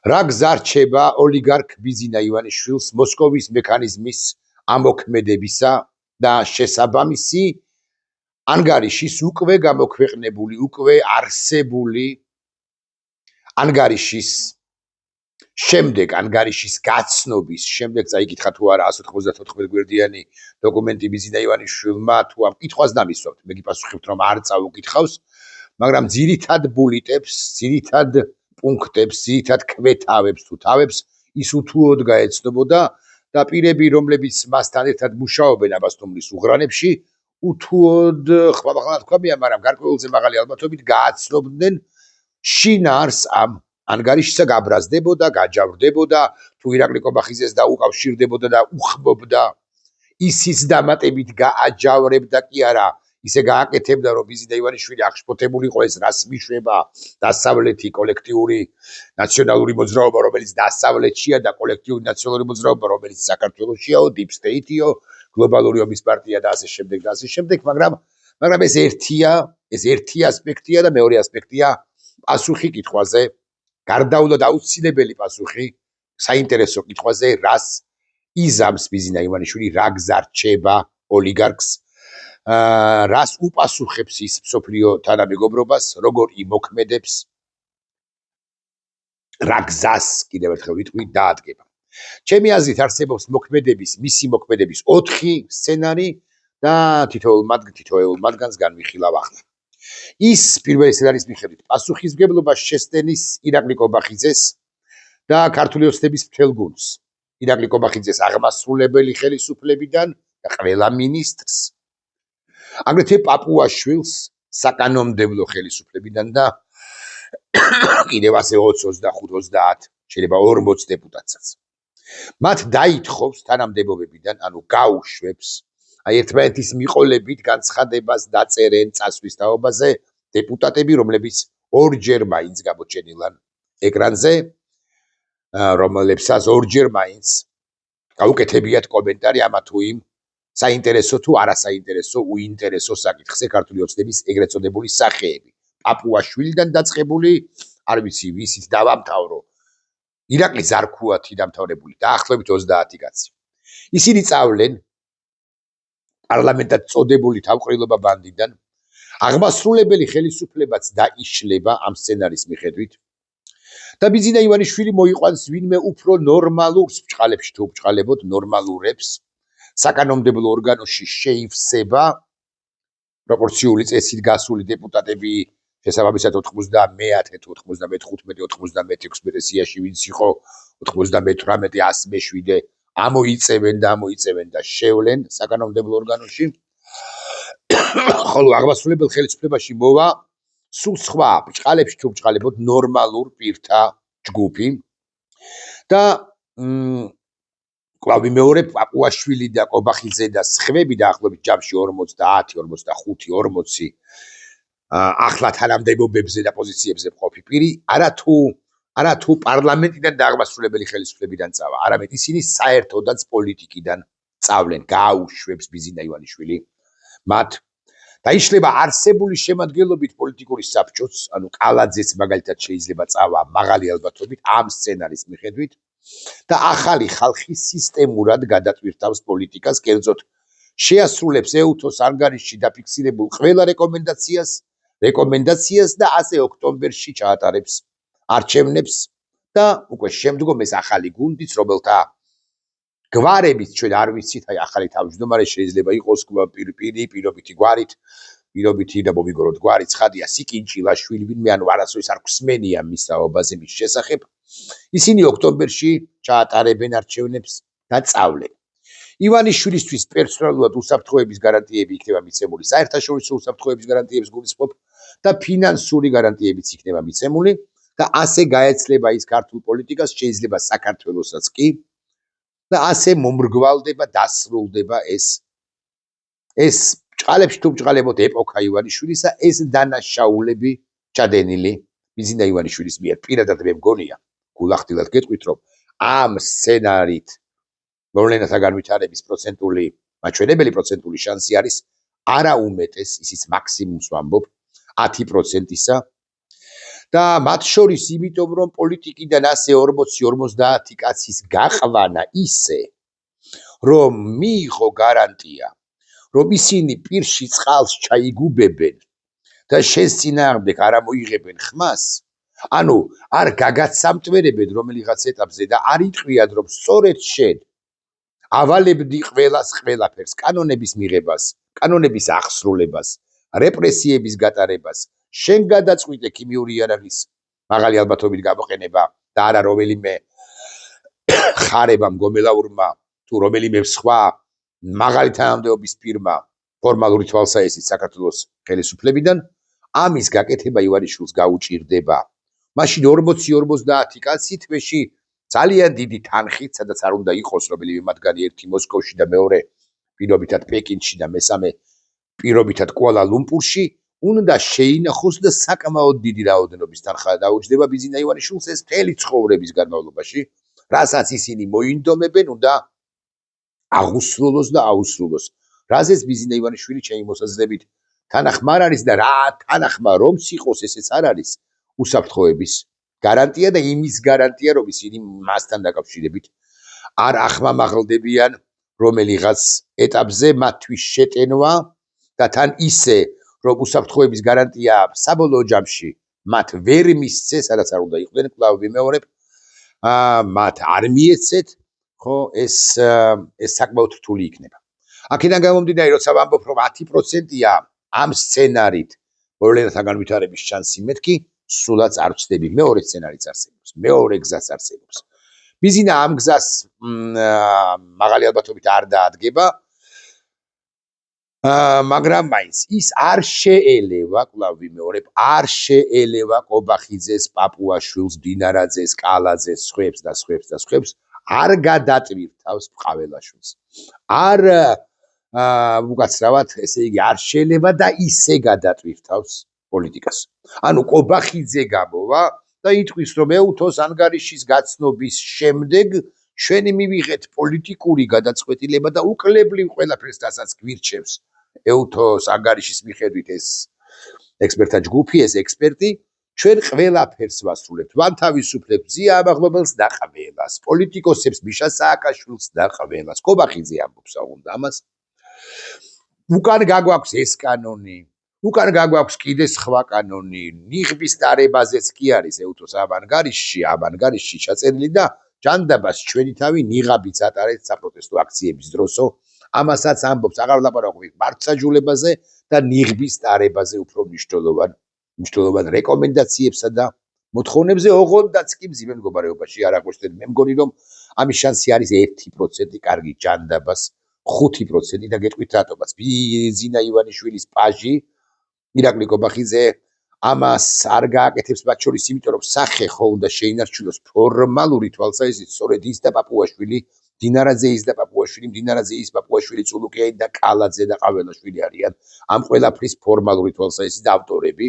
რა გზა რჩება ოლიგარქ ბიზინა ივანიშვილს მოსკოვის მექანიზმის ამოქმედებისა და შესაბამისი ანგარიშის უკვე გამოქვეყნებული, უკვე არსებული ანგარიშის შემდეგ, ანგარიშის გაცნობის შემდეგ წაიკითხა თუ არა 194 გვერდიანი დოკუმენტი ბიზინა ივანიშვილმა თუ ამ კითხვას დამისვამთ. მე გიპასუხებთ რომ არ წაუკითხავს, მაგრამ ძირითად ბულიტებს, ძირითად პუნქტებს, ძირითად კვეთავებს თუ თავებს ის უთუოდ გაეცნობოდა და პირები, რომლებიც მასთან ერთად მუშაობენ აბასთუმნის უღრანებში, უთუოდ ხმამაღლა თქვამია, მაგრამ გარკვეულზე მაღალი ალბათობით გააცნობდნენ შინაარს ამ ანგარიშსა გაბრაზდებოდა, გაჯავრდებოდა, თუ ირაკლი კობახიძეს დაუკავშირდებოდა და უხმობდა ისიც დამატებით გააჯავრებდა კი არა, ისე გააკეთებდა, რომ ბიზინა ივანიშვილი აღშფოთებული იყო ეს რას მიშვება დასავლეთი კოლექტიური ნაციონალური მოძრაობა, რომელიც დასავლეთშია და კოლექტიური ნაციონალური მოძრაობა, რომელიც საქართველოსშიაო, deep state-იო, გლობალური ომის პარტია და ასე შემდეგ და ასე შემდეგ, მაგრამ ეს ერთი ასპექტია და მეორე ასპექტია პასუხი კითხვაზე, გარდაულად აუცილებელი პასუხი საინტერესო კითხვაზე, რას იზამს ბიზინა ივანიშვილი, რა გზა რჩება ოლიგარქს, რას უპასუხებს ის მსოფლიო თანამეგობრობას, როგორ იმოქმედებს, რა გზას კიდევ ერთხელ ვიტყვი დაადგება. ჩემი აზრით არსებობს მისი მოქმედების 4 სცენარი და თითოეულ მათგანს განვიხილავ ახლა. ის პირველი სცენარის მიხედვით პასუხისმგებლობა შესდენის ირაკლი კობახიძეს და ქართული ოცნების მთელ გუნდს. ირაკლი კობახიძეს აღმასრულებელი ხელისუფლებიდან და ყველა მინისტრს. აგრეთვე პაპუაშვილს საკანონმდებლო ხელისუფლებიდან და კიდევ ასე 20, 25, 30, შეიძლება 40 დეპუტატსაც. მათ დაითხოვს თანამდებობებიდან, ანუ გაუშვებს ერთმანეთის მიყოლებით განცხადებას დაწერენ წასვლის თაობაზე დეპუტატები, რომლებიც ორჯერ მაინც გამოჩენილან ეკრანზე, რომლებსაც ორჯერ მაინც გაუკეთებიათ კომენტარი ამა თუ იმ საინტერესო თუ არასაინტერესო უინტერესო საკითხზე ქართული ოცნების ეგრეთ წოდებული სახეები. პაპუაშვილიდან დაწყებული, არ ვიცი ვისით დავამთავრო, ირაკლი ზარქუათი დამთავრებული, დაახლოებით 30 კაცი. ისინი წავლენ პარლამენტად წოდებული თავყრილობა ბანდიდან, აღმასრულებელი ხელისუფლებაც დაიშლება ამ სცენარის მიხედვით და ბიზინა ივანიშვილი მოიყვანს ვინმე უფრო ნორმალურს ბჭყალებში თუ ბჭყალებოდ ნორმალურებს საკანონმდებლო ორგანოში შეივსება პროპორციული წესით გასული დეპუტატები შესაბამისად 91, 95, 96 სიაში ვინც იყო 98, 107 ამოიწევენ და შევლენ საკანონმდებლო ორგანოში. ხოლო აღმასრულებელ ხელისუფლებაში მოვა სულ სხვა ბჭყალებში თუ ბჭყალებოდ ნორმალურ პირთა ჯგუფი და კვლავ ვიმეორებ, პაპუაშვილი და კობახიძე და სხვები დაახლოებით ჯამში 50, 45, 40 ახლა თანამდებობებზე და პოზიციებზე მყოფი პირი არათუ პარლამენტიდან და აღმასრულებელი ხელისუფლებიდან წავა, არამედ ისინი საერთოდაც პოლიტიკიდან წავლენ, გააუშვებს ბიზინა ივანიშვილი მათ დაიშლება არსებული შემადგენლობით პოლიტიკური საბჭოც, ანუ კალაძეც მაგალითად შეიძლება წავა მაღალი ალბათობით ამ სცენარის მიხედვით და ახალი ხალხი სისტემურად გადატვირთავს პოლიტიკას, კერძოდ შეასრულებს ეუთოს ანგარიშში დაფიქსირებულ ყველა რეკომენდაციას და ასე ოქტომბერში ჩაატარებს არჩევნებს და უკვე შემდგომ ეს ახალი გუნდიც, რომელთა გვარებით ჩვენ არ ვიცით, აი ახალი თავმჯდომარე შეიძლება იყოს პირობითი გვარით, პირობითი და მომიგოროთ გვარი ცხადია სიკინჭილაშვილი, ვინმე ანუ არასოდეს არ გვსმენია მის საუბაზე მის შესახებ. ისინი ოქტომბერში ჩაატარებენ არჩევნებს და წავლენ. ივანიშვილისთვის პერსონალურად უსაფრთხოების გარანტიები იქნება მიცემული, საერთაშორისო უსაფრთხოების გარანტიების გულისხმობ და ფინანსური გარანტიებიც იქნება მიცემული და ასე გაეცლება ის ქართულ პოლიტიკას, შეიძლება საქართველოსაც კი და ასე მომრგვალდება, დასრულდება ეს ბჭყალებში თუ ბჭყალებოდ ეპოქა ივანიშვილისა, ეს დანაშაულები ჩადენილი ბიზინა ივანიშვილის მიერ. პირადად მე მგონია, გულახდილად გეტყვით, რომ ამ სცენარით მოვლენათა განვითარების მაჩვენებელი პროცენტული შანსი არის არა უმეტეს, ისიც მაქსიმუმს ვამბობ, 10%-ისა და მათ შორის იმიტომ რომ პოლიტიკიდან ასე 40-50 კაცის გაყვანა ისე რომ მიიღო გარანტია რომ ისინი პირში წყალს ჩაიგუბებენ და შენს წინააღმდეგ არ ამოიღებენ ხმას, ანუ არ გაგაცამტვერებენ რომელიღაც ეტაპზე და არ იტყვიან რომ სწორედ შენ ავალებდი ყველაფერს, კანონების მიღებას, კანონების აღსრულებას, რეპრესიების გატარებას, შენ გადაწყვიტე ქიმიური იარაღის მაღალი ალბათობით გამოყენება და არა რომელიმე ხარება მგომელაურმა თუ რომელიმე სხვა მაღალი თანამდებობის ფირმა ფორმალური თვალსაჩინო საქართველოს ხელისუფლებიდან ამის გაკეთება ივანიშვილს გაუჭირდება. მაშინ 40-50 კაცი თვეში ძალიან დიდი თანხით, სადაც არ უნდა იყოს რომელიმე მათგანი ერთი მოსკოვში და მეორე პირობითად პეკინში და მესამე პირობითად კუალა-ლუმპურში უნდა შეინახოს და საკმაოდ დიდი რაოდენობის თანხა დაუჯდება ბიზინა ივანიშვილს ეს მთელი ცხოვრების განმავლობაში, რასაც ისინი მოინდომებენ, უნდა აღუსრულოს და აუსრულოს. რაზეც ბიზინა ივანიშვილი ჩემი მოსაზრებით თანახმა არ არის და რა თანახმა რომც იყოს ესეც არ არის უსაფრთხოების გარანტია და იმის გარანტია რომ ისინი მასთან დაკავშირებით არ ახმამაღლდებიან რომელიღაც ეტაპზე მათთვის შეტენვა და თან ისე რომ უსაფრთხოების გარანტია საბოლოო ჯამში მათ ვერ მისცეს, სადაც არ უნდა იყვნენ, კვლავ ვიმეორებ, მათ არ მიეცეთ, ხო, ეს საკმაოდ რთული იქნება. აქედან გამომდინარე, როცა ვამბობ, რომ 10%-ია ამ სცენარით მოვლენათა განვითარების შანსი, მეთქი სულაც არ ვცდები. მეორე სცენარიც არსებობს, მეორე გზაც არსებობს. ბიზინა ამ გზას მაღალი ალბათობით არ დაადგება, მაგრამ მაინც ის არ შეელევა, კვლავ ვიმეორებ, არ შეელევა კობახიძეს, პაპუაშვილს, დინარაძეს, კალაძეს, სხვებს, არ გადატვირთავს ყაველაშვილს. არ უკაცრავად, ესე იგი, არ შეელევა და ისე გადატვირთავს პოლიტიკას. ანუ კობახიძე გამოვა და იტყვის, რომ ეუთოს ანგარიშის გაცნობის შემდეგ ჩვენი მივიღეთ პოლიტიკური გადაწყვეტილება და უკლებლივ ყველაფერს რასაც გვირჩევს ეუთოს ანგარიშის მიხედვით ეს ექსპერტთა ჯგუფი, ეს ექსპერტი, ჩვენ ყველაფერს ვასრულებთ. ვან თავისუფლებთ ზია ამაღლობელს და ყველას, პოლიტიკოსებს მიშა სააკაშვილს და ყველას. კობახიძე ამბობს აუნდა ამას. უკან გაგვაქვს ეს კანონი, უკან გაგვაქვს კიდე სხვა კანონი, ნიღბის დარებაზეც კი არის ეუთოს ამ ანგარიშში ჩაწერილი და ჯანდაბას ჩვენი თავი ნიღაბიც ატარეთ საპროტესტო აქციების დროსო. ამასაც ამბობს, აღარ ვლაპარაკობთ მართლმსაჯულებაზე და ნიღბის დარებაზე უფრო მნიშვნელოვან რეკომენდაციებსა და მოთხოვნებზე, ოღონდაც კი მძიმე მდგომარეობაში არ აღვნიშნეთ. მე მგონი რომ ამის შანსი არის 1%, კარგი ჯანდაბას 5% და გეტყვით რატომაც. ბიზინა ივანიშვილის პაჟი ირაკლი კობახიძე ამას არ გააკეთებს მათ შორის, იმიტომ რომ სახე ხო უნდა შეინარჩუნოს ფორმალური თვალსაზრისით, სწორედ ის და პაპუაშვილი, დინარაძე ის და პაპუაშვილი, დინარაძე ის, პაპუაშვილი, წულუკიანი და კალაძე და ყაველაშვილი არიან ამ ყველაფრის ფორმალური თვალსაზრისით ავტორები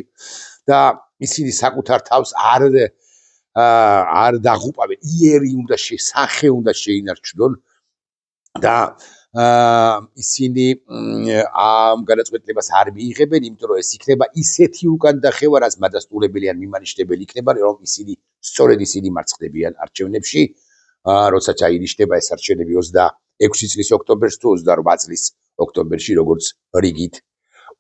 და ისინი საკუთარ თავს არ დაღუპავენ, იერი უნდა სახე უნდა შეინარჩუნონ და ისინი ამ გადაწყვეტილებას არ მიიღებენ, იმიტომ რომ ეს იქნება ისეთი უკან დახევა, რაც მადასტურებელი ან მიმანიშნებელი იქნება, რომ სწორედ ისინი მარცხდებიან არჩევნებში, როცა ჩაინიშნება ეს არჩევნები 26 წლის ოქტომბერს თუ 28 წლის ოქტომბერში, როგორც რიგით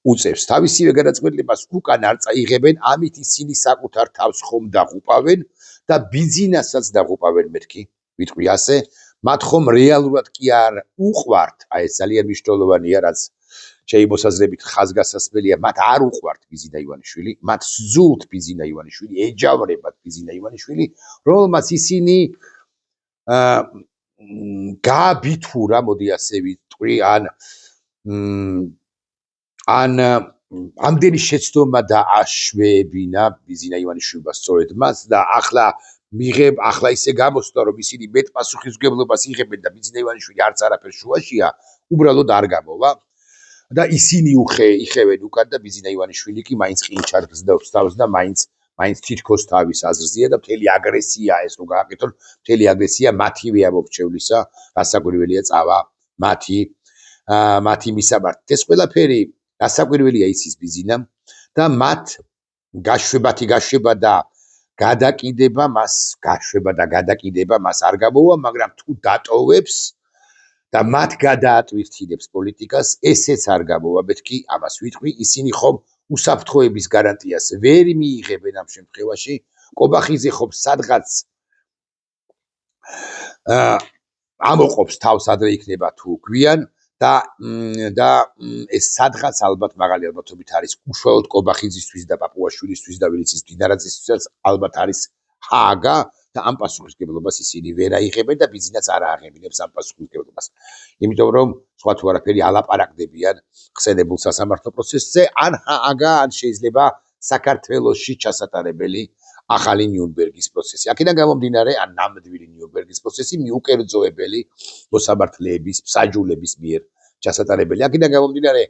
უწევს. თავისივე გადაწყვეტილებას უკან არ წაიღებენ, ამით ისინი საკუთარ თავს ხომ დაღუპავენ და ბიზინასაც დაღუპავენ, მეთქი ვიტყვი ასე. მათ ხომ რეალურად კი არ უყვართ, აი ეს ძალიან მნიშვნელოვანია, რაც ჩემი მოსაზრებით ხაზგასასმელია, მათ არ უყვართ ბიზინა ივანიშვილი, მათ სძულთ ბიზინა ივანიშვილი, ეჯავრებათ ბიზინა ივანიშვილი, რომელმაც ისინი გააბითურა, მოდი ასე ვიტყვი, ან ამდენი შეცდომა დააშვებინა ბიზინა ივანიშვილმა სწორედ მას და ახლა ისე გამოსვლა, რომ ისინი მეტ პასუხისმგებლობას იღებენ და ბიზინა ივანიშვილი არც არაფერ შუაშია, უბრალოდ არ გამოვა და ისინი იხევენ უკან და ბიზინა ივანიშვილი კი მაინც ყინჩარს თავს და მაინც თითქოს თავის აზრზეა და მთელი აგრესია ეს რო გააკეთონ, მთელი აგრესია მათივე ამორჩევლისა, რასაკვირველია წავა მათი მისამართით. ეს ყველაფერი რასაკვირველია იცის ბიზინამ და მათ გაშვება და გადაკიდება მას გაშვება და გადაკიდება მას არ გამოვა, მაგრამ თუ დატოვებს და მათ გადაატვირთინებს პოლიტიკას, ესეც არ გამოვა, მეთქი ამას ვიტყვი, ისინი ხომ უსაფრთხოების გარანტიას ვერ მიიღებენ ამ შემთხვევაში, კობახიძე ხომ სადღაც ამოყოფს თავს ადრე იქნება თუ გვიან და ეს სადღაც ალბათ მაღალი ალბათობით არის უშუალოდ კობახიძისთვის და პაპუაშვილისთვის და ვინც ის მდინარაძისთვისაც ალბათ არის ჰააგა და ამ პასუხისმგებლობას ისინი ვერ აიღებენ და ბიზნესს არ ააღებინებს ამ პასუხისმგებლობას. იმიტომ რომ სხვა თუ არაფერი ალაპარაკდებიან ხსენებულ სასამართლო პროცესზე, ან ჰააგა, ან შეიძლება საქართველოში ჩასატარებელი ახალი ნიურნბერგის პროცესი. აქედან გამომდინარე, ან ნამდვილი ნიურნბერგის პროცესი მიუკერძოებელი მოსამართლეების, მსაჯულების მიერ ჩასატარებელი. აქედან გამომდინარე,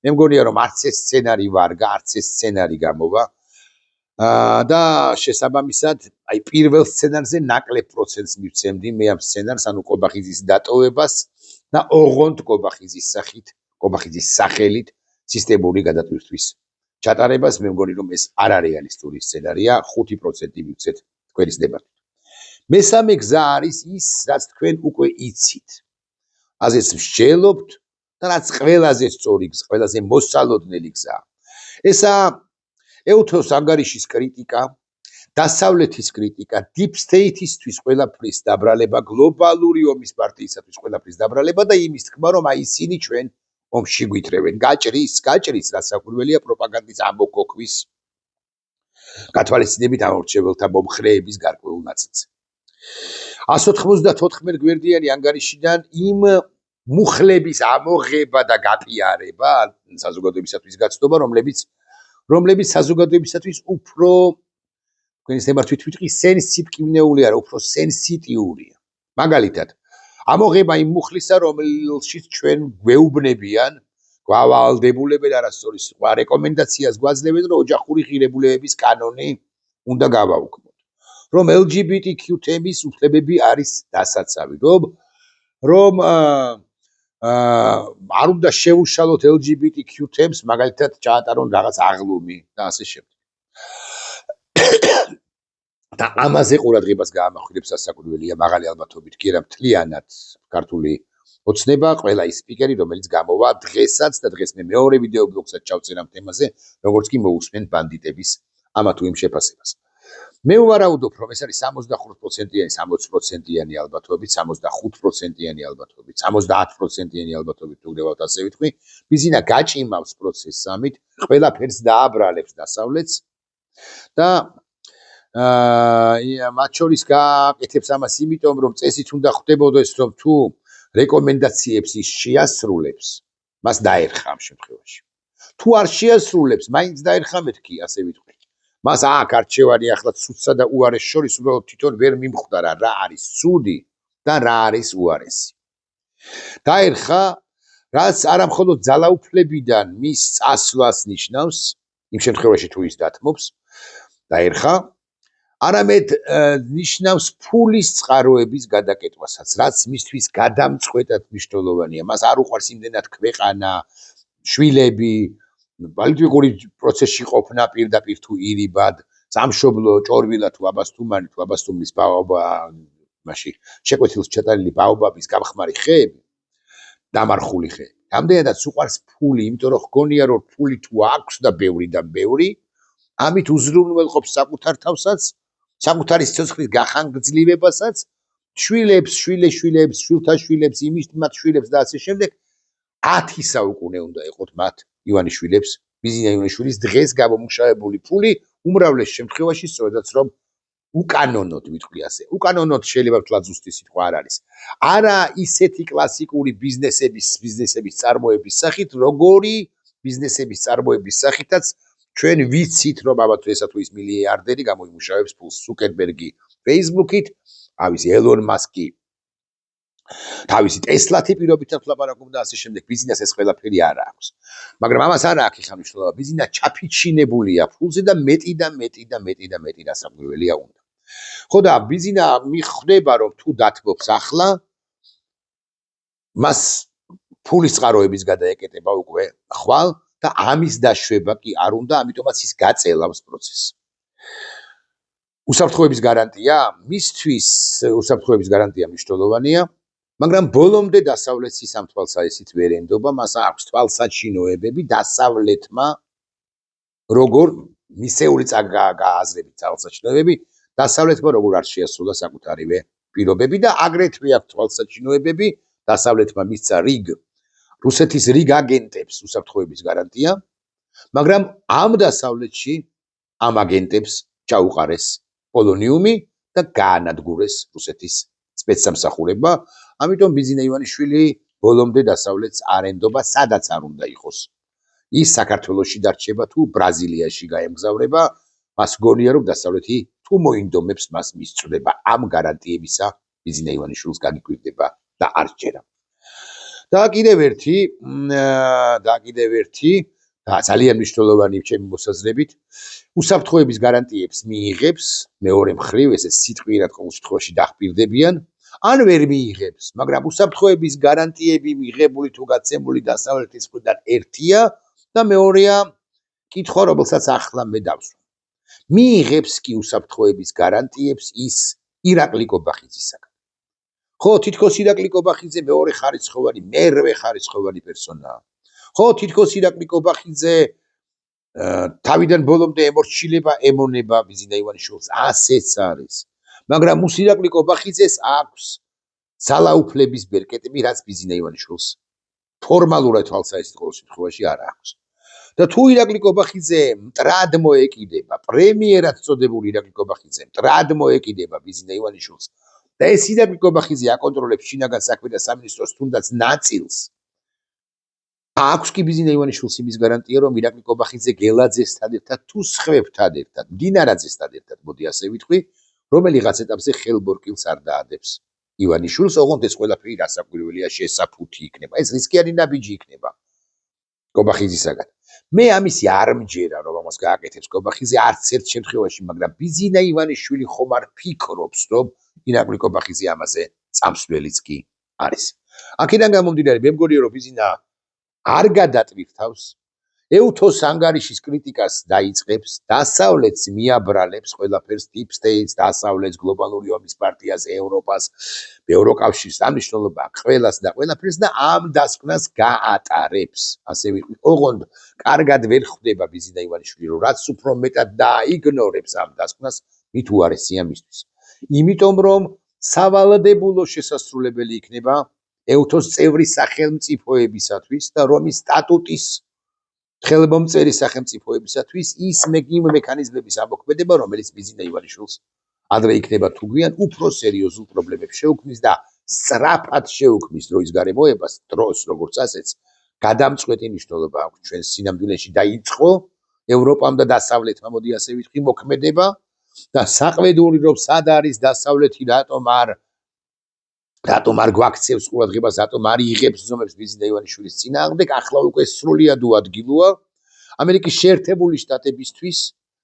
მე მგონია რომ არც ეს სცენარი ვარგა, არც ეს სცენარი გამოვა და შესაბამისად, აი პირველ სცენარზე ნაკლებ პროცენტს მივცემდი მე ამ სცენარს, ანუ კობახიძის დატოვებას და ოღონდ კობახიძის სახელით სისტემური გადატვირთვის ჩატარებას. მე მგონი რომ ეს არარეალისტური სცენარია, 5% მივცეთ თქვენის დებატით. მესამე გზა არის ის, რაც თქვენ უკვე იცით. აზეც მსჯელობთ და რაც ყველაზე სწორი გზა, ყველაზე მოსალოდნელი გზა. ესა ეუთოს ანგარიშის კრიტიკა, დასავლეთის კრიტიკა, deep state-ისთვის ყველაფრის დაბრალება, გლობალური ომის პარტიისათვის ყველაფრის დაბრალება და იმის თქმა, რომ აი ისინი ჩვენ ომში გვითრევენ. გაჭრის, რაც საკურველია პროპაგანდის ამოქოქვის გათვალისწინებით ამორჩეველთა მომხრეების გარკვეულ ნაწილზე. 194 გვერდიანი ანგარიშიდან იმ მუხლების ამოღება და გაპიარება, საზოგადოებისათვის გაცნობა, რომლებიც საზოგადოებისათვის უფრო თქვენის ნებართვით ვიტყვი სენსიტივნეული არა, უფრო სენსიტიურია. მაგალითად, ამოღება იმ მუხლისა, რომელშიც ჩვენ გვეუბნებიან, გვავალდებულებენ არასწორი სიტყვა, რეკომენდაციას გვაძლევენ, რომ ოჯახური ღირებულებების კანონი უნდა გავაუქმოთ. რომ LGBTQ თემის უფლებები არის დასაცავი, რომ არ უნდა შევუშალოთ LGBTQ თემს, მაგალითად ჩაატარონ რაღაც აღლუმი და ასე შემდეგ. და ამაზე ყურადღებას გაამახვილებს სასაკურველია მაღალი ალბათობით კი არა მთლიანად ქართული ოცნება, ყველა ის სპიკერი, რომელიც გამოვა დღესაც და დღეს მე მეორე ვიდეო ბლოგსაც ჩავწერ ამ თემაზე, როგორც კი მოусმენ ბანდიტების ამა თუ იმ შეფასებას. მე ვარაუდობ, რომ ეს არის 65%-იანი, 60%-იანი ალბათობით, 65%-იანი ალბათობით, 70%-იანი ალბათობით თუ გრევავთ ასე ვიტყვი, ბიზინა გაჭიმავს პროცესს ამით, ყველაფერს დააბრალებს დასავლეთს და მათ შორის გააკეთებს ამას იმიტომ, რომ წესით უნდა ხდებოდეს, რომ თუ რეკომენდაციებს ის შეასრულებს, მას დაერხა ამ შემთხვევაში. თუ არ შეასრულებს, მაინც დაერხა მეთქი, ასე ვიტყვი. მას აქ არჩევანი ახლა ცუდსა და უარეს შორის უბრალოდ თვითონ ვერ მიმხვდარა რა არის ცუდი და რა არის უარესი. დაერხა, რაც არა მხოლოდ ძალაუფლებიდან მის წასვლას ნიშნავს, იმ შემთხვევაში თუ ის დათმობს, დაერხა, არამედ ნიშნავს ფულის წყაროების გადაკეტვასაც, რაც მისთვის გადამწყვეტად მნიშვნელოვანია. მას არ უყვარს იმდენად ქვეყანა, შვილები, პოლიტიკური პროცესში ყოფნა პირდაპირ თუ ირიბად, სამშობლო, ჭორვილა თუ აბასთუმანი თუ აბასთუმნის ბაობა, მაშინ შეკვეთილს ჩატანილი ბაობაბის გამხმარი ხეები, დამარხული ხეები. ამდენადაც უყვარს ფული, იმიტომ რომ ჰგონია რომ ფული თუ აქვს და ბევრი და ბევრი, ამით უზრუნველყოფს საკუთარ თავსაც, საკუთარი სიცოცხლის გახანგრძლივებასაც, შვილებს, შვილეშვილებს, შვილთა შვილებს, იმის შვილებს და ასე შემდეგ 10 საუკუნე უნდა ეყოთ მათ ივანიშვილებს, ბიზინა ივანიშვილის დღეს გამომუშავებული ფული, უმრავლეს შემთხვევაში სწორედაც რომ უკანონოდ ვიტყვი ასე. უკანონოდ შეიძლება ვთქვათ ზუსტი სიტყვა არ არის. არა ისეთი კლასიკური ბიზნესების წარმოების სახით, როგორი ბიზნესების წარმოების სახითაც ჩვენ ვიცით, რომ ამა თუ ესა თუ ის მილიარდერი გამოიმუშავებს ფულს. ზუკერბერგი Facebook-ით, ავისი ელონ მასკი თავისი ტესლათი პირობითად ლაპარაკობდა ასე შემდეგ, ბიზნესს ეს ყველაფერი არ აქვს. მაგრამ ამას არ აქვს ხა მნიშვნელობა, ბიზნესა ჩაფიჩინებულია ფულზე და მეტი დასაკვირველია უნდა. ხო და ბიზნესა მიხვდება, რომ თუ დათმობს ახლა, მას ფულის წყაროების გადაეკეტება უკვე ხვალ და ამის დაშვება კი არ უნდა, ამიტომაც ის გაწელავს პროცესს. უსაფრთხოების გარანტია, მისთვის უსაფრთხოების გარანტია მნიშვნელოვანია, მაგრამ ბოლომდე დასავლეთს ის ამ თვალსაჩინით ვერ ენდობა, მას აქვს თვალსაჩინოებები დასავლეთმა როგორ მისეული გააზრებით თვალსაჩინოებები დასავლეთმა როგორ არ შეასრულა საკუთარივე პირობები და აგრეთვე აქვს თვალსაჩინოებები დასავლეთმა მისცა რუსეთის რიგ აგენტებს უსაფრთხოების გარანტია, მაგრამ ამ დასავლეთში ამ აგენტებს ჩაუყარეს პოლონიუმი და გაანადგურეს რუსეთის სპეცსამსახურება, ამიტომ ბიზინა ივანიშვილი ბოლომდე დასავლეთს არ ენდობა, სადაც არ უნდა იყოს. ის საქართველოში დარჩება თუ ბრაზილიაში გაემგზავრება, მას გონია რომ დასავლეთი თუ მოინდომებს მას მისწვდება ამ გარანტიებისა ბიზინა ივანიშვილს გაგიკვირდება და არ ჯერა. და კიდევ ერთი ძალიან მნიშვნელოვანი ჩემი მოსაზრებით უსაფრთხოების გარანტიებს მიიღებს მეორე მხრივ ესე სიტყვიერად ყოველ შემთხვევაში დახპირდებიან ან ვერ მიიღებს, მაგრამ უსაფრთხოების გარანტიები მიღებული თუ გაცემული დასავლეთის მხრიდან ერთია და მეორეა კითხვა, რომელსაც ახლა მე დავსვამ. მიიღებს კი უსაფრთხოების გარანტიებს ის ირაკლი კობახიძისაგან. ხო, თითქოს ირაკლი კობახიძე მეორე მერვე ხარისხოვანი პერსონაა. ხო, თითქოს ირაკლი კობახიძე თავიდან ბოლომდე ემონება ბიზინა ივანიშვილს, ასეც არის. მაგრამ ირაკლი კობახიძეს აქვს ძალაუფლების ბერკეტები, რაც ბიზინა ივანიშვილს ფორმალურად თვალსაჩინით ყოველ შემთხვევაში არ აქვს. და თუ ირაკლი კობახიძე მტრად მოეკიდება, პრემიერად წოდებული ირაკლი კობახიძე მტრად მოეკიდება ბიზინა ივანიშვილს და ეს ირაკლი კობახიძე აკონტროლებს შინაგან საქმეთა სამინისტროს თუნდაც ნაწილს, აქვს კი ბიზინა ივანიშვილს იმის გარანტია, რომ ირაკლი კობახიძე გელაძესთან ერთად თუ სხვებთან ერთად, მდინარაძესთან ერთად, მოდი ასე ვიტყვი, რომელიღაც ეტაპზე ხელბორკილს არ დაადებს ივანიშვილს, ოღონდ ეს ყველაფერი რასაკვირველია შესაფუთი იქნება. ეს რისკიანი ნაბიჯი იქნება კობახიძისაგან. მე ამისი არ მჯერა, რომ ამას გააკეთებს კობახიძე არც ერთ შემთხვევაში, მაგრამ ბიზინა ივანიშვილი ხომ არ ფიქრობს, რომ ირაკლი კობახიძე ამაზე წამსვლელიც კი არის. აქედან გამომდინარე, მე მგონია, რომ ბიზინა არ გადატვირთავს, ეუთოს ანგარიშის კრიტიკას დაიწყებს, დასავლეთს მიაბრალებს ყველაფერს, deep states, დასავლეთს, გლობალური ომის პარტიას, ევროპას, ევროკავშირს, ამ მნიშვნელობა ყველას და ყველაფერს და ამ დასკვნას გაატარებს. ასე ვიყwi, ოღონდ კარგად ვერ ხვდება ბიზინა ივანიშვილი, რომ რაც უფრო მეტად დააიგნორებს ამ დასკვნას, მით უარესია მისთვის. იმიტომ რომ სავალდებულო შესასრულებელი იქნება ეუთოს წევრი სახელმწიფოებისათვის და რომის სტატუტის ხელმომწერი სახელმწიფოებისათვის ის მექანიზმების ამოქმედება, რომელიც ბიზინა ივანიშვილს ადრე იქნება თუ გვიან უფრო სერიოზულ პრობლემებს შეუქმნის და სწრაფად შეუქმნის დროის გარემოებას, დროს როგორც ასეც გადამწყვეტი მნიშვნელობა აქვს ჩვენს სინამდვილეში დაიწყო ევროპამ და დასავლეთმა, მოდი ასე ვიტყვი, მოქმედება და საყვედური რომ სად არის დასავლეთი, რატომ არ გვაქცევს ყურადღებას, რატომ არ იღებს ზომებს ბიზინა ივანიშვილის წინააღმდეგ, ახლა უკვე სრულიად უადგილოა. ამერიკის შეერთებული შტატებისთვის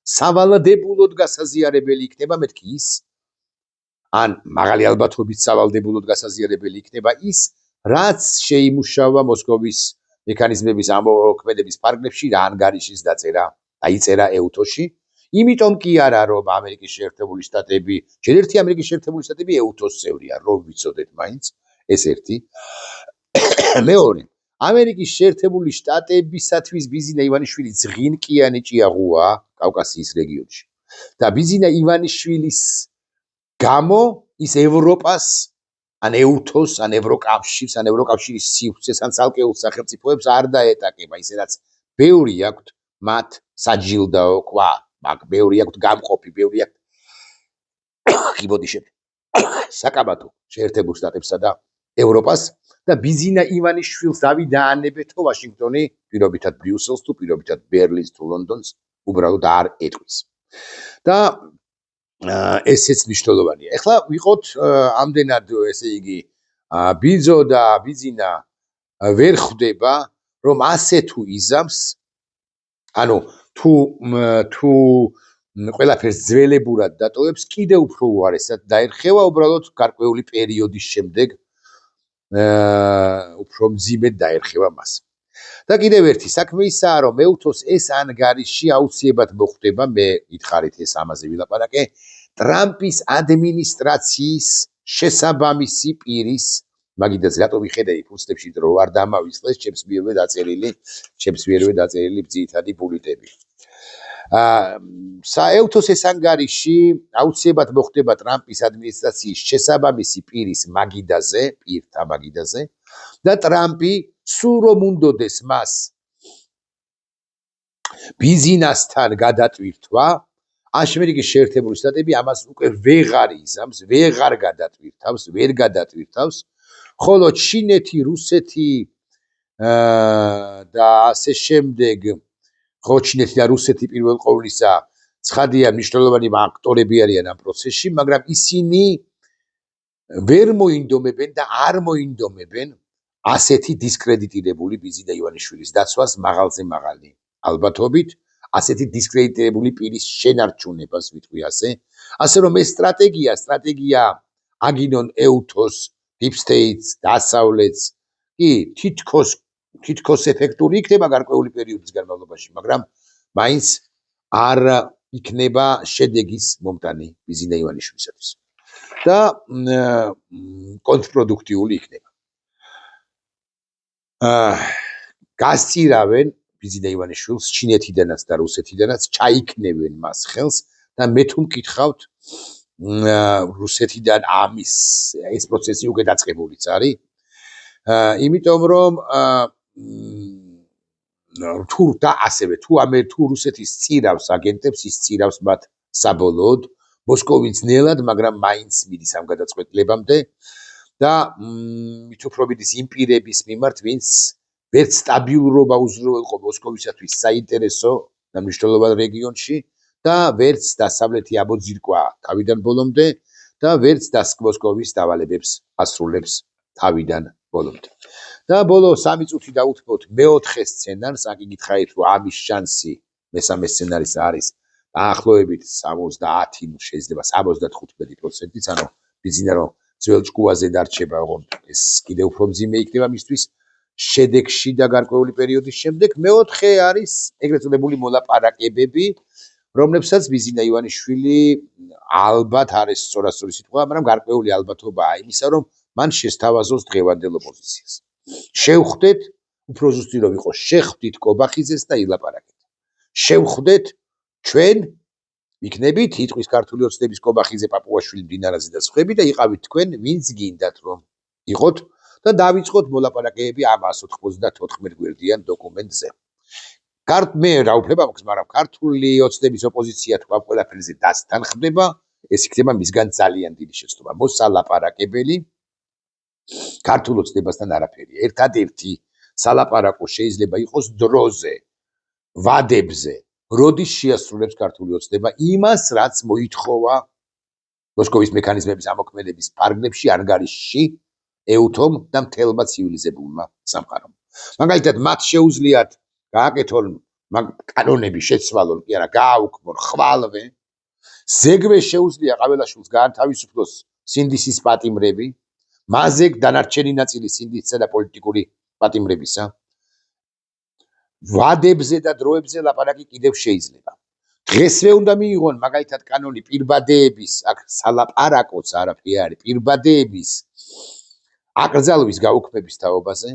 სავალდებულოდ გასაზიარებელი იქნება მეთქი ის, ან მაღალი ალბათობით სავალდებულოდ გასაზიარებელი იქნება ის, რაც შეიმუშავა მოსკოვის მექანიზმების ამოქმედების ფარგლებში რა ანგარიშის დაიწერა ეუთოში. იმიტომ კი არა, რომ ამერიკის შეერთებული შტატები, ჯერ ერთი ამერიკის შეერთებული შტატები ეუთოს წევრია, რომ ვიცოდეთ მაინც, ეს ერთი. მეორე, ამერიკის შეერთებული შტატებისათვის ბიზინა ივანიშვილი ზღინკიანი ჭიაღუა კავკასიის რეგიონში. და ბიზინა ივანიშვილის გამო ის ევროპას, ან ეუთოს, ან ევროკავშირს, ან ევროკავშირის სივრცეს, ან ცალკეულ სახელმწიფოებს არ დაეტაკება, ისე რაც ბევრი აქვთ მათ საჯილდაო ქვა. ბევრი აქვთ გამყოფი, ბევრი აქვთ საკაბათო შეერთებულ შტატებსა და ევროპას და ბიზინა ივანიშვილს დავიდაანებეთო ვაშინგტონი, პირობითად ბრიუსელს თუ პირობითად ბერლინს თუ ლონდონს უბრალოდ არ ეტყვის. და ესეც მნიშვნელოვანია. ეხლა ვიყოთ ამდენად, ესე იგი, ბიძო და ბიზინა ვერ ხვდება, რომ ასე თუ იზამს, ანუ თუ ყველაფერს ძველებურად დატოვებს, კიდევ უფრო უარესად დაერხევა, უბრალოდ გარკვეული პერიოდის შემდეგ უფრო მძიმედ დაერხევა მას. და კიდევ ერთი საქმე ისაა, რომ ეუთოს ეს ანგარიში აუცილებლად მოხვდება, მე გითხარით ეს ამაზე ვილაპარაკე, ტრამპის ადმინისტრაციის შესაბამისი პირის მაგიდაზე რატო მიხედავი ფუსტებში დრო არ დამავიწყდეს ჩემს მიერვე დაწერილი ძირითადი ბულეტები. საელთოს ეს ანგარიში აუცილებლად მოხდება ტრამპის ადმინისტრაციის შესაბამისი პირის პირთა მაგიდაზე და ტრამპი სულ რომ უნდოდეს მას ბიზნესთან გადატვირთვა, ამერიკის შეერთებული შტატები ამას უკვე ვეღარ იზამს, ვეღარ გადატვირთავს, ხოლო ჩინეთი, რუსეთი და ასე შემდეგ, ხოლო ჩინეთი და რუსეთი პირველ ყოვლისა ცხადია მნიშვნელოვანი აქტორები არიან ამ პროცესში, მაგრამ ისინი ვერ მოინდომებენ და არ მოინდომებენ ასეთი დისკრედიტირებული ბიზინა ივანიშვილის დაცვას მაღალზე მაღალი ალბათობით, ასეთი დისკრედიტირებული პირის შენარჩუნებას ვიტყვი ასე რომ ეს სტრატეგია აგინონ ეუთოს, deep states, დასავლეთს, კი თითქოს ეფექტური იქნება გარკვეული პერიოდის განმავლობაში, მაგრამ მაინც არ იქნება შედეგის მომტანი ბიზინა ივანიშვილისათვის და კონტრპროდუქტიული იქნება. გასწირავენ ბიზინა ივანიშვილს ჩინეთიდანაც და რუსეთიდანაც ჩაიქნევენ მას ხელს და მე თუ მკითხავთ რუსეთიდან ეს პროცესი უკვე დაწყებულიც არის, იმიტომ რომ თუ რუსეთის წირავს აგენტებს, ის წირავს მათ საბოლოოდ მოსკოვის ძნელად, მაგრამ მაინც მიდის ამ გადაწყვეტილებამდე და მით უფრო მიდის იმ პირების მიმართ, ვინც ვერც სტაბილურობა უზრუნველყო მოსკოვისათვის საინტერესო და მნიშვნელოვან რეგიონში და ვერც დასავლეთი ამოძირკვა თავიდან ბოლომდე და ვერც მოსკოვის დავალებებს ასრულებს თავიდან ბოლომდე. და ბოლო 3 წუთი დაუთმოთ მეოთხე სცენარს, აქ იგითხარით რომ ამის შანსი მესამე სცენარის არის დაახლოებით 70, შეიძლება 75%-იც, ანუ ბიზინა რომ ძველ ჭკუაზე დარჩება, ოღონდ ეს კიდევ უფრო მძიმე იქნება მისთვის შედეგში და გარკვეული პერიოდის შემდეგ. მეოთხე არის ეგრეთ წოდებული მოლაპარაკებები, რომლებსაც ბიზინა ივანიშვილი ალბათ არის სწორასწორი სიტყვა, მაგრამ გარკვეული ალბათობაა იმისა, რომ მან შესთავაზოს დღევანდელ ოპოზიციას. შევხვდეთ, უფრო ზუსტი რომ იყოს, შეხვდით კობახიძეს და ილაპარაკეთ. შევხვდეთ ჩვენ იქნებით იტყვის ქართული ოცნების კობახიძე, პაპუაშვილი, მდინარაძე და სხვები და იყავით თქვენ, ვინც გინდათ რომ იყოთ და დავიწყოთ მოლაპარაკებები ამ 194 გვერდიან დოკუმენტზე. მე რა უფლება მაქვს, მაგრამ ქართული ოცნების ოპოზიცია თუ ამ ყველაფერზე დასთანხმდება, ეს იქნება მისგან ძალიან დიდი შეცდომა. მოსალაპარაკებელი ქართულ ოცნებასთან არაფერია. ერთადერთი სალაპარაკო შეიძლება იყოს დროზე, ვადებზე, როდის შეასრულებს ქართული ოცნება იმას, რაც მოითხოვა მოსკოვის მექანიზმების ამოქმედების ფარგლებში, ანგარიშში, ეუთომ და მთელმა ცივილიზებულმა სამყარომ. მაგალითად, მათ შეუძლიათ გააკეთონ კანონები, შეცვალონ, კი არა, გააუქმონ, ხვალვე. ზეგვე შეუძლია ყაველაშვილს გაანთავისუფლოს სინდისის პატიმრები, მასზე დანარჩენი ნაწილი სინდისისა და პოლიტიკური პატიმრებისა. ვადებზე და დროებზე ლაპარაკი კიდევ შეიძლება. დღესვე უნდა მიიღონ მაგალითად კანონი პირბადეების, აქ სალაპარაკოც არაფერი არის, პირბადეების აკრძალვის გაუქმების თაობაზე.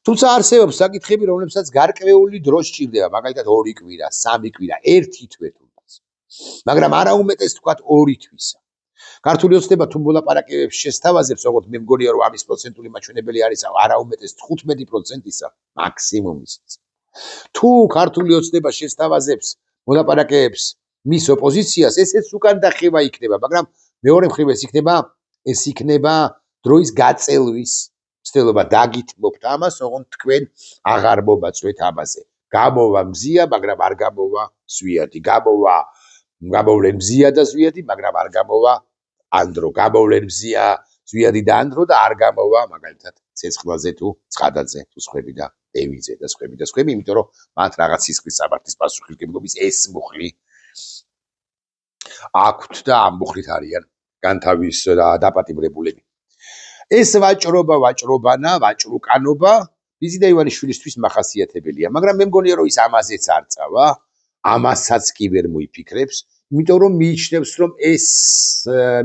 თუმცა არსებობს საკითხები, რომლებსაც გარკვეული დრო სჭირდება, მაგალითად 2 კვირა, 3 კვირა, 1 თვე თუნდაც. მაგრამ არა უმეტეს თქვათ 2 თვისა. ქართული ოცნება თუ მოლაპარაკებებს შესთავაზებს, ოღონდ მე მგონია რომ ამის პროცენტული მაჩვენებელი არის არა უმეტეს 15%-ისა მაქსიმუმის. თუ ქართული ოცნება შესთავაზებს მოლაპარაკებებს მის ოპოზიციას, ესეც უკან დახევა იქნება, მაგრამ მეორე მხრივ ეს იქნება დროის გაწელვის ცდილობა დაგითმობთ ამას, ოღონდ თქვენ აღარ მომაწვეთ ამაზე. გამოვა მზია, მაგრამ არ გამოვა ზვიადი. გამოვლენ მზია და ზვიადი, მაგრამ არ გამოვა ანდრო. გამოვლენ მზია, ზვიადი და ანდრო და არ გამოვა მაგალითად ცეცხლაძე თუ ცხადაძე თუ სხვები და ევიძე და სხვები, იმიტომ რომ მათ რაღაც სისხლის საბართვის პასუხისმგებლობის ეს მუხლი აქვთ და ამ მუხლით არიან დაპატიმრებულები. ეს ვაჭრობანა, ბიზინა ივანიშვილისთვის მახასიათებელია, მაგრამ მე მგონია რომ ის ამაზეც არ წავა, ამასაც კი ვერ მოიფიქრებს, იმიტომ რომ მიიჩნევს რომ ეს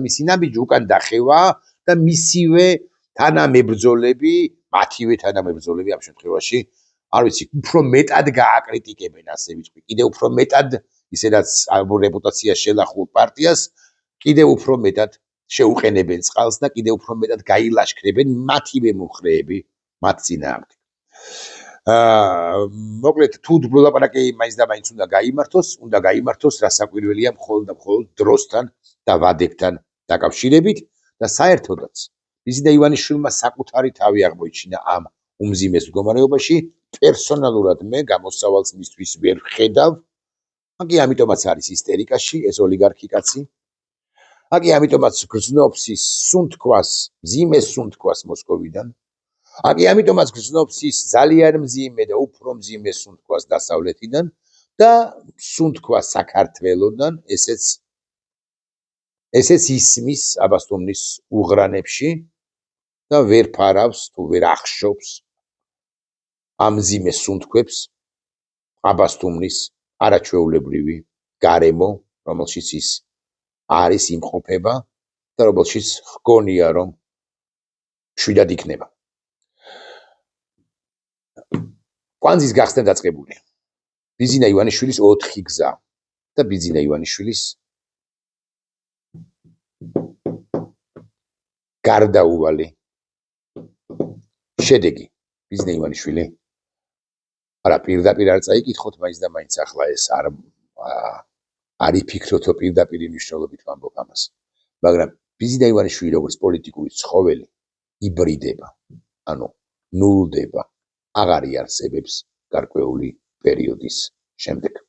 მისი ნაბიჯი უკან დახევა და მისივე თანამებრძოლები, მათივე თანამებრძოლები ამ შემთხვევაში, არ ვიცი, უფრო მეტად გააკრიტიკებენ, ასე ვიტყვი, კიდევ უფრო მეტად ისედაც რეპუტაცია შელახულ პარტიას, კიდევ უფრო მეტად შეუყენებენ წყალს და კიდევ უფრო მეტად გაილაშქრებენ მათივე მომხრეები მათ წინააღმდეგ. მოკლედ, თუ ლაპარაკი მაინც და მაინც უნდა გაიმართოს, რა საკვირველია მხოლოდ და მხოლოდ დროსთან და ვადებთან დაკავშირებით და საერთოდაც მიზი და ივანიშვილმა საკუთარი თავი აღმოიჩინა ამ უმძიმეს მდგომარეობაში. პერსონალურად მე გამოსავალს მისთვის ვერ ვხედავ. აგი ამიტომაც არის ისტერიკაში ეს ოლიგარქი კაცი. აგი ამიტომაც გრძნობს ის სუნთქვას, მძიმე სუნთქვას მოსკოვიდან. აგი ამიტომაც გრძნობს ის ძალიან მძიმე და უფრო მძიმე სუნთქვას დასავლეთიდან და სუნთქვა საქართველოდან, ესეც ისმის აბასთუმნის უღრანებში და ვერ ფარავს თუ ვერ ახშობს ამ მძიმე სუნთქვებს აბასთუმნის არაჩვეულებრივი გარემო, რომელშიც ის არის იმყოფება და რომელშიც ჰგონია რომ შვიდად იქნება. კვანძის გახსნა დაწყებულია. ბიძინა ივანიშვილის 4 გზა და ბიძინა ივანიშვილის გარდაუვალი შედეგი. ბიძინა ივანიშვილი არა პირდაპირ არ წაიკითხოთ, მაინც და მაინც ახლა ეს არ იფიქროთო პირდაპირ მნიშვნელობით ვამბობ ამას. მაგრამ ბიძინა ივანიშვილი როგორც პოლიტიკური ცხოველი იბრიდება, ანუ ნულდება, აღარ იარსებებს გარკვეული პერიოდის შემდეგ.